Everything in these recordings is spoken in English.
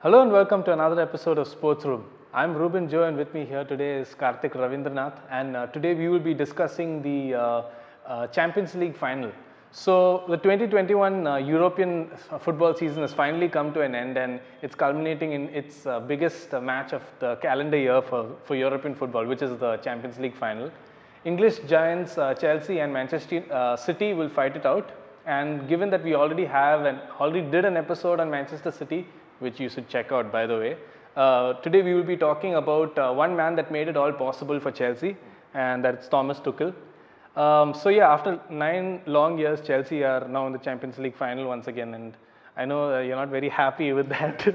Hello and welcome to another episode of SportsRoom. I'm Reuben Joe and with me here today is Karthik Ravindranath, and today we will be discussing the Champions League final. So the 2021 European football season has finally come to an end and it's culminating in its biggest match of the calendar year for European football, which is the Champions League final. English giants Chelsea and Manchester City will fight it out, and given that we already did an episode on Manchester City, which you should check out by the way. Today we will be talking about one man that made it all possible for Chelsea, and that's Thomas Tuchel. After 9 long years, Chelsea are now in the Champions League final once again, and I know you're not very happy with that.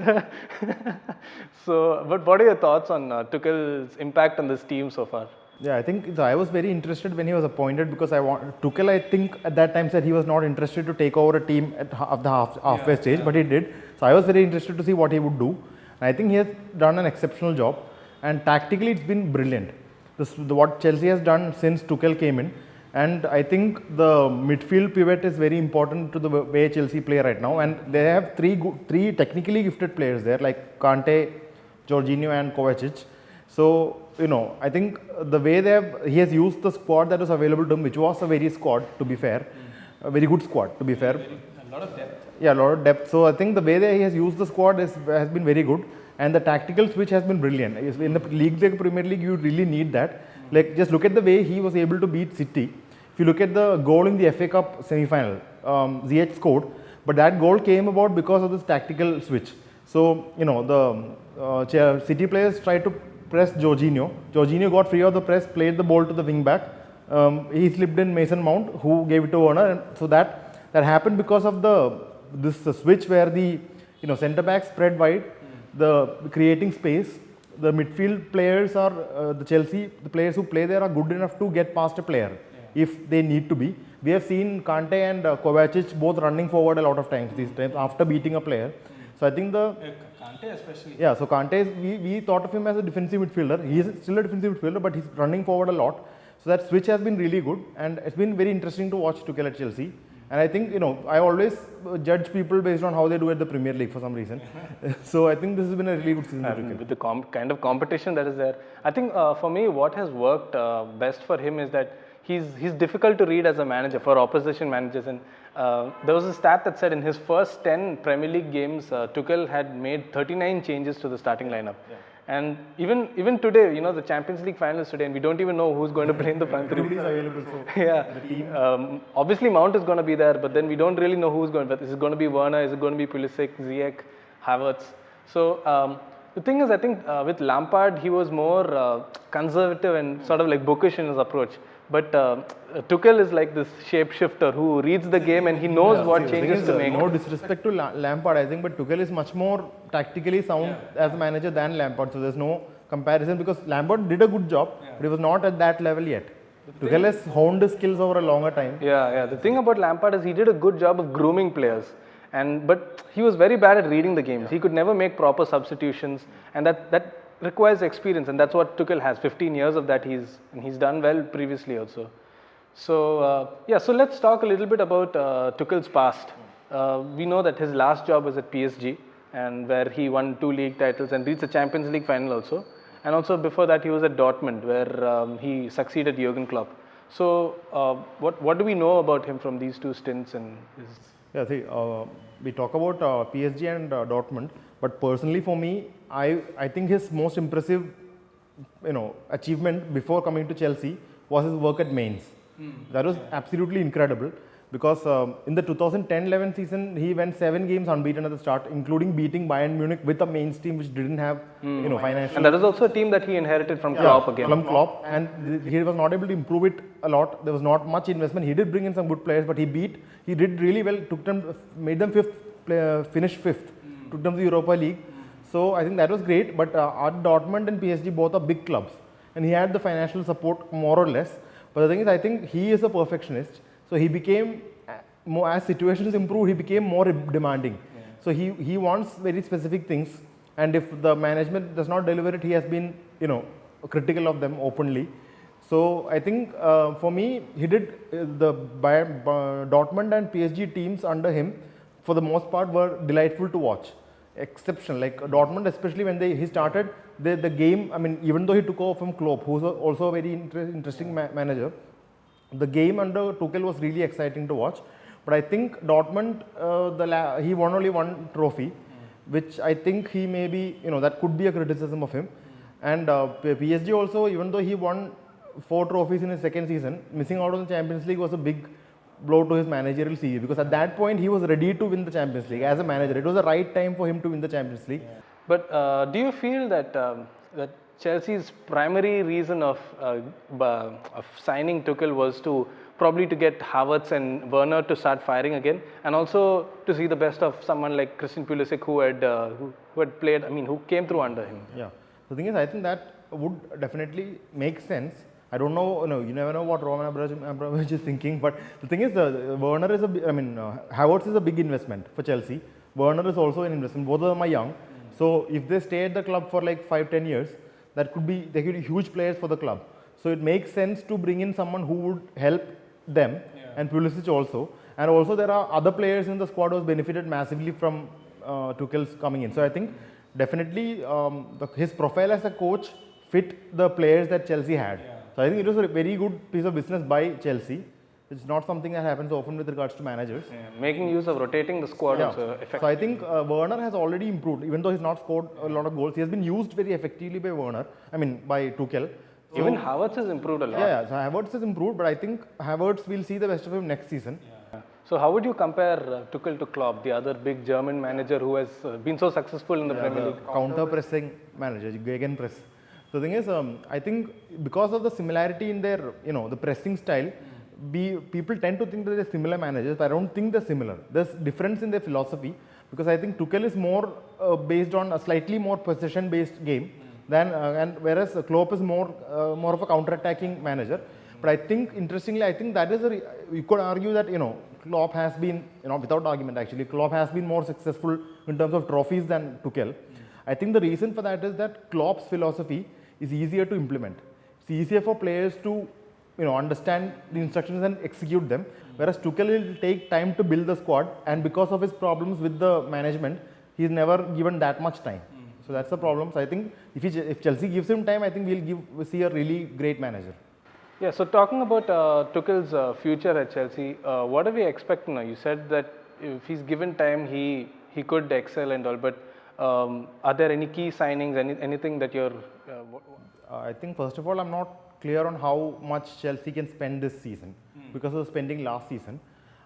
But what are your thoughts on Tuchel's impact on this team so far? Yeah, I think I was very interested when he was appointed because Tuchel, I think at that time said he was not interested to take over a team at the halfway stage, but he did. So I was very interested to see what he would do. And I think he has done an exceptional job, and tactically it's been brilliant. What Chelsea has done since Tuchel came in, and I think the midfield pivot is very important to the way Chelsea play right now. And they have three technically gifted players there, like Kante, Jorginho, and Kovacic. So, I think the way he has used the squad that was available to him, which was a very a very good squad to be fair. A lot of depth. Yeah, a lot of depth. So I think the way that he has used the squad has been very good, and the tactical switch has been brilliant. In the Premier League, you really need that. Like, just look at the way he was able to beat City. If you look at the goal in the FA Cup semi-final, Ziyech scored, but that goal came about because of this tactical switch. So, the City players tried to press Jorginho. Jorginho got free of the press, played the ball to the wing back. He slipped in Mason Mount, who gave it to Werner. And so that happened because of this switch where the centre back spread wide, the creating space. The midfield players are the players who play there are good enough to get past a player if they need to be. We have seen Kante and Kovacic both running forward a lot of times these times after beating a player. So I think Kante especially. Yeah, so Kante is, we thought of him as a defensive midfielder. He is still a defensive midfielder, but he's running forward a lot. So that switch has been really good, and it's been very interesting to watch Tuchel at Chelsea. And I think, I always judge people based on how they do at the Premier League for some reason. So I think this has been a really good season for Tuchel. With the kind of competition that is there, I think for me what has worked best for him is that he's difficult to read as a manager for opposition managers. And there was a stat that said in his first 10 Premier League games, Tuchel had made 39 changes to the starting lineup. Yeah. And even today, the Champions League final is today, and we don't even know who's going to play in the front three. Everybody's available for the team. Obviously, Mount is going to be there, but then we don't really know who's going. But is it going to be Werner? Is it going to be Pulisic, Ziyech, Havertz? So the thing is, I think with Lampard, he was more conservative and sort of like bookish in his approach. But Tuchel is like this shapeshifter who reads the game and he knows what changes to make. No disrespect to Lampard, I think, but Tuchel is much more tactically sound as a manager than Lampard. So there's no comparison because Lambert did a good job, but he was not at that level yet. Tuchel has honed his skills over a longer time. Yeah. The thing about Lampard is he did a good job of grooming players, but he was very bad at reading the games. He could never make proper substitutions, and that requires experience, and that's what Tuchel has. 15 years of that he's done well previously also. So let's talk a little bit about Tuchel's past. We know that his last job was at PSG, and where he won 2 league titles and reached the Champions League final also. And also before that he was at Dortmund, where he succeeded Jurgen Klopp. So what do we know about him from these 2 stints? We talk about PSG and Dortmund, but personally for me, I think his most impressive, achievement before coming to Chelsea was his work at Mainz. That was absolutely incredible because in the 2010-11 season, he went 7 games unbeaten at the start, including beating Bayern Munich with a Mainz team which didn't have, financial. And that is also a team that he inherited from Klopp again. From Klopp, and he was not able to improve it a lot. There was not much investment. He did bring in some good players, but he did really well. Made them finished fifth, took them to the Europa League. So I think that was great. But Dortmund and PSG both are big clubs, and he had the financial support more or less. But the thing is, I think he is a perfectionist. So he became more, as situations improve, he became more demanding. Yeah. So he wants very specific things, and if the management does not deliver it, he has been critical of them openly. So I think for me, he did the Dortmund and PSG teams under him, for the most part, were delightful to watch. exceptional. Like Dortmund, especially when he started the game. I mean, even though he took over from Klopp, who's also a very interesting manager, the game under Tuchel was really exciting to watch. But I think Dortmund, he won only one trophy, which I think he maybe, that could be a criticism of him. And PSG also, even though he won 4 trophies in his second season, missing out on the Champions League was a big blow to his managerial CV, because at that point he was ready to win the Champions League as a manager. It was the right time for him to win the Champions League. Yeah. But do you feel that that Chelsea's primary reason of signing Tuchel was probably to get Havertz and Werner to start firing again, and also to see the best of someone like Christian Pulisic who had played, who came through under him? Yeah. The thing is, I think that would definitely make sense. I don't know, you never know what Roman Abramovich is thinking, but the thing is, Werner is Havertz is a big investment for Chelsea. Werner is also an investment. Both of them are young. So if they stay at the club for like 5-10 years, they could be huge players for the club. So it makes sense to bring in someone who would help them, and Pulisic also. And also there are other players in the squad who benefited massively from Tuchel's coming in. So I think definitely his profile as a coach fit the players that Chelsea had. So I think it was a very good piece of business by Chelsea. It's not something that happens often with regards to managers. Making use of rotating the squad also effectively. So I think Werner has already improved, even though he's not scored a lot of goals. He has been used very effectively by by Tuchel. So even Havertz has improved a lot. Yeah, so Havertz has improved, but I think Havertz will see the best of him next season. Yeah. So how would you compare Tuchel to Klopp, the other big German manager who has been so successful in the Premier League? Counter-pressing manager, Gegenpress. So the thing is, I think because of the similarity in their, the pressing style, people tend to think that they're similar managers, but I don't think they're similar. There's difference in their philosophy, because I think Tuchel is more based on a slightly more possession-based game than, and whereas Klopp is more of a counter-attacking manager. But I think, interestingly, I think that is you could argue that Klopp has been, without argument actually, Klopp has been more successful in terms of trophies than Tuchel. I think the reason for that is that Klopp's philosophy is easier to implement. It's easier for players to understand the instructions and execute them, whereas Tuchel will take time to build the squad, and because of his problems with the management, he's never given that much time. So that's the problem. So I think if Chelsea gives him time, I think we'll see a really great manager. Yeah, so talking about Tuchel's future at Chelsea, what do we expect now? You said that if he's given time, he could excel and all, but are there any key signings, anything that you're... I think first of all, I'm not clear on how much Chelsea can spend this season because of spending last season.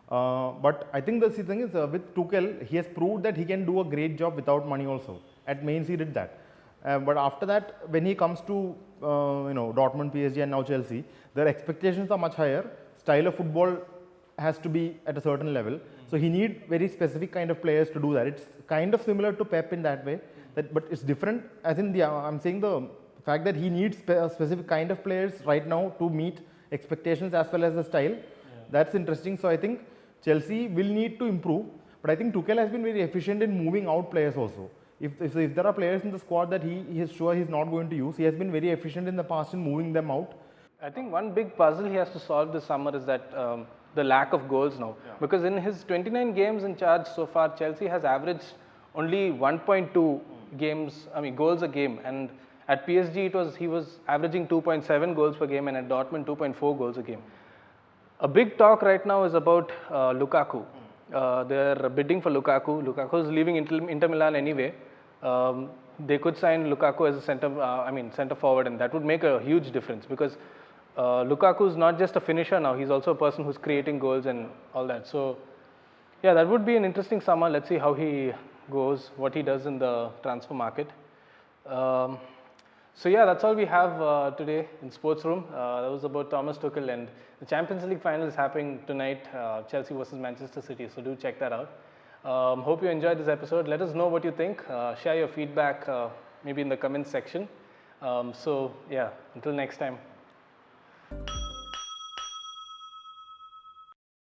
But I think the thing is, with Tuchel, he has proved that he can do a great job without money also. At Mainz, he did that. But after that, when he comes to Dortmund, PSG, and now Chelsea, their expectations are much higher. Style of football has to be at a certain level. So he needs very specific kind of players to do that. It's kind of similar to Pep in that way, but it's different. As in I'm saying the fact that he needs a specific kind of players right now to meet expectations as well as the style. That's interesting. So I think Chelsea will need to improve, but I think Tuchel has been very efficient in moving out players also. If there are players in the squad that he is sure he's not going to use, he has been very efficient in the past in moving them out. I think one big puzzle he has to solve this summer is that the lack of goals now. Because in his 29 games in charge so far, Chelsea has averaged only 1.2 goals a game, and at PSG he was averaging 2.7 goals per game, and at Dortmund 2.4 goals a game. A big talk right now is about Lukaku. They're bidding for Lukaku. Lukaku is leaving Inter Milan anyway. They could sign Lukaku as a center forward, and that would make a huge difference, because Lukaku is not just a finisher now, he's also a person who's creating goals and all that. So yeah, that would be an interesting summer. Let's see how he goes, what he does in the transfer market. So yeah, that's all we have today in Sports Room. That was about Thomas Tuchel, and the Champions League final is happening tonight, Chelsea versus Manchester City, so do check that out. Hope you enjoyed this episode. Let us know what you think. Share your feedback maybe in the comments section. So yeah, until next time.